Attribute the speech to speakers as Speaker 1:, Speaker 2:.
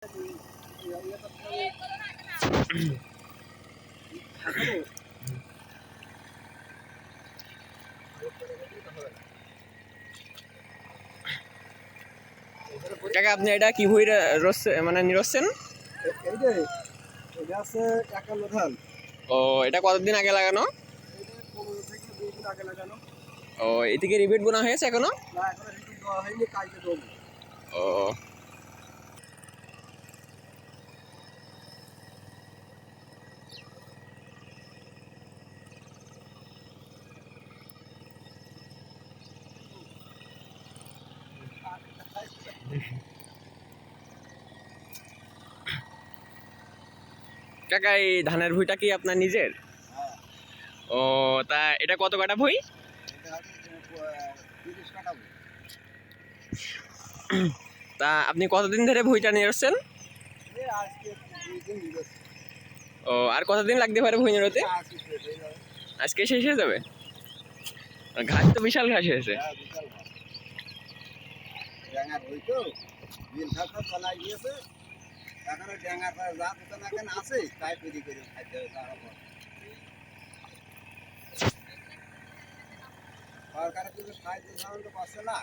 Speaker 1: কাকা আপনি এটা কি ভুঁই মানে নিরচ্ছেন? ও এটা কতদিন আগে লাগানো? ও এদিকে রিপিট বোনা হয়েছে এখনো? ও কাকা এই ধানের ভুঁইটা কি আপনার নিজের? ও তা এটা কত কাটা ভুঁই? তা আপনি কতদিন ধরে ভুঁইটা নিয়ে আসছেন? ও আর কতদিন লাগতে পারে ভুঁই নিরতে? আজকে শেষ হয়ে যাবে? ঘাস তো বিশাল ঘাস হয়েছে।
Speaker 2: সরকারের কিছু সাহায্য সাহায্য পাচ্ছে না।